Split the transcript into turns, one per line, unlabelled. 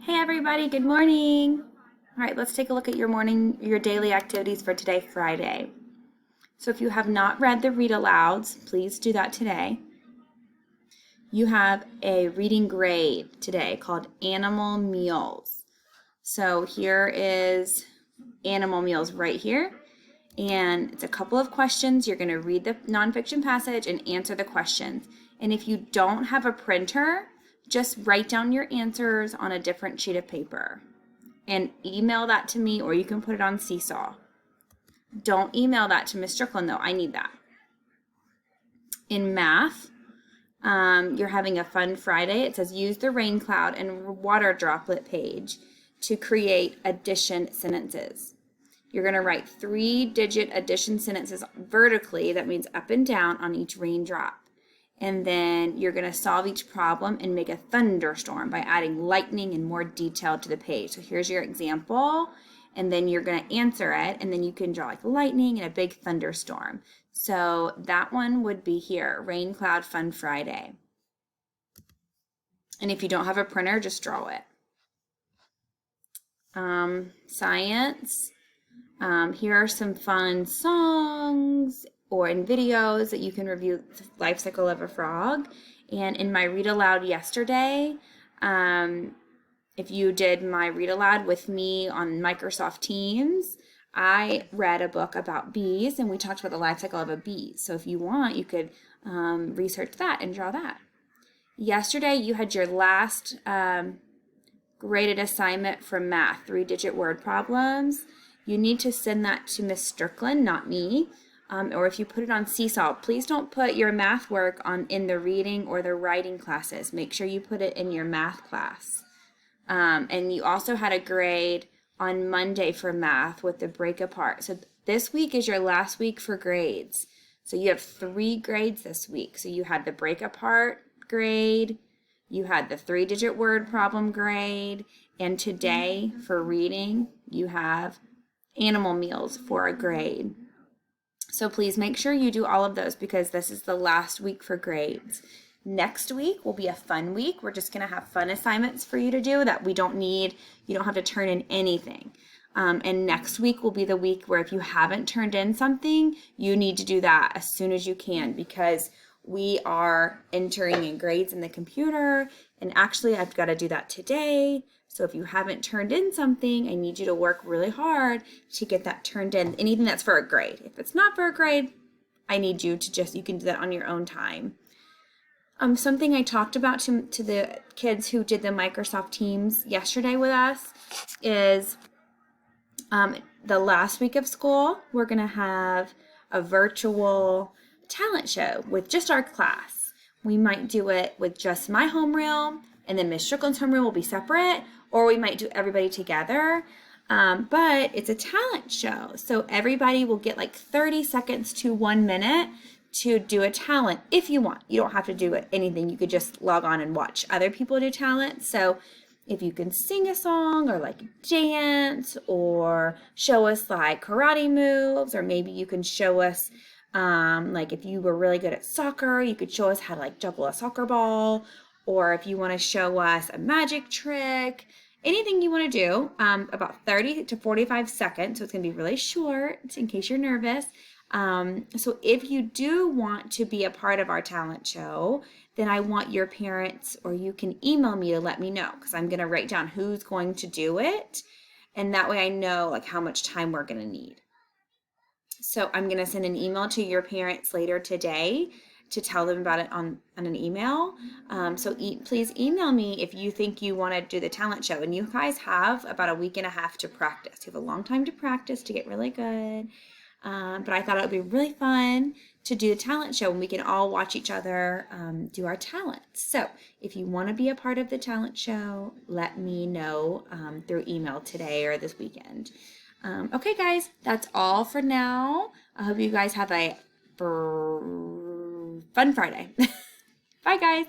Hey everybody, good morning. All right, let's take a look at your daily activities for today, Friday. So if you have not read the read alouds, please do that today. You have a reading grade today called Animal Meals. So here is Animal Meals right here. And it's a couple of questions. You're going to read the nonfiction passage and answer the questions. And if you don't have a printer, just write down your answers on a different sheet of paper and email that to me, or you can put it on Seesaw. Don't email that to Ms. Strickland though. I need that. In math, you're having a fun Friday. It says use the rain cloud and water droplet page to create addition sentences. You're going to write 3-digit addition sentences vertically, that means up and down, on each raindrop. And then you're going to solve each problem and make a thunderstorm by adding lightning and more detail to the page. So here's your example, and then you're going to answer it, and then you can draw like lightning and a big thunderstorm. So that one would be here, Rain Cloud Fun Friday. And if you don't have a printer, just draw it. Science. Here are some fun songs or in videos that you can review the life cycle of a frog. And in my read aloud yesterday, if you did my read aloud with me on Microsoft Teams, I read a book about bees and we talked about the life cycle of a bee. So if you want, you could research that and draw that. Yesterday, you had your last graded assignment from math, 3-digit word problems. You need to send that to Miss Strickland, not me. Or if you put it on Seesaw, please don't put your math work in the reading or the writing classes. Make sure you put it in your math class. And you also had a grade on Monday for math with the break apart. So this week is your last week for grades. So you have 3 grades this week. So you had the break apart grade, you had the 3-digit word problem grade, and today for reading, you have Animal Meals for a grade. So please make sure you do all of those because this is the last week for grades. Next week will be a fun week. We're just going to have fun assignments for you to do that you don't have to turn in anything. And next week will be the week where if you haven't turned in something, you need to do that as soon as you can because we are entering in grades in the computer. And actually, I've got to do that today. So if you haven't turned in something, I need you to work really hard to get that turned in. Anything that's for a grade. If it's not for a grade, I need you to you can do that on your own time. Something I talked about to the kids who did the Microsoft Teams yesterday with us is the last week of school, we're going to have a virtual talent show with just our class. We might do it with just my homeroom, and then Miss Strickland's homeroom will be separate, or we might do everybody together. But it's a talent show, so everybody will get like 30 seconds to 1 minute to do a talent if you want. You don't have to do anything. You could just log on and watch other people do talent. So if you can sing a song or like dance or show us like karate moves, or maybe you can show us like if you were really good at soccer, you could show us how to like juggle a soccer ball, or if you want to show us a magic trick, anything you want to do, about 30 to 45 seconds. So it's going to be really short in case you're nervous. So if you do want to be a part of our talent show, then I want your parents, or you can email me to let me know, because I'm going to write down who's going to do it. And that way I know like how much time we're going to need. So I'm going to send an email to your parents later today to tell them about it on an email. Please email me if you think you want to do the talent show. And you guys have about a week and a half to practice. You have a long time to practice to get really good. But I thought it would be really fun to do a talent show and we can all watch each other do our talents. So if you want to be a part of the talent show, let me know through email today or this weekend. Okay, guys, that's all for now. I hope you guys have a fun Friday. Bye, guys.